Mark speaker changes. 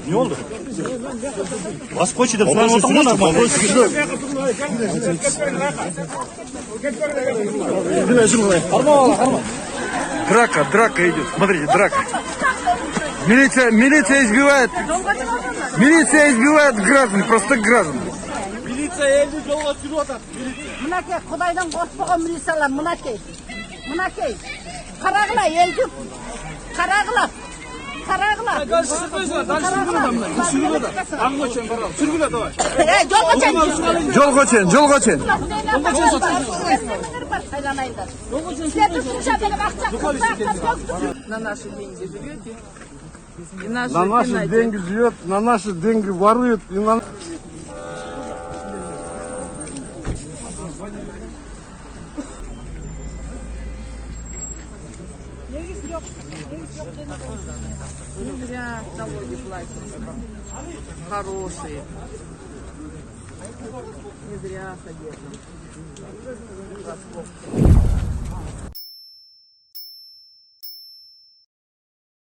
Speaker 1: Ne oldu? Bas koç edip sen oturma ama koç
Speaker 2: Драка идет. Смотрите, драка. Милиция избивает. Милиция избивает граждан, простых граждан.
Speaker 1: Militsiya elni yo'lga sürüyorlar.
Speaker 3: Mınakey, Xudaydan qo'rqmagan militsiyalar, mınakey. Mınakey. Qarag'lar, elni. Qarag'lar. Qarag'lar.
Speaker 1: Sürgüle davay.
Speaker 3: Yo'l qo'ying.
Speaker 2: Жол қочен.
Speaker 4: На наши деньги живете? И
Speaker 5: На наши
Speaker 4: пинайте.
Speaker 5: деньги живет, на наши деньги ворует. И на...
Speaker 4: Не зря налоги платят. Хорошие. Не зря содержат.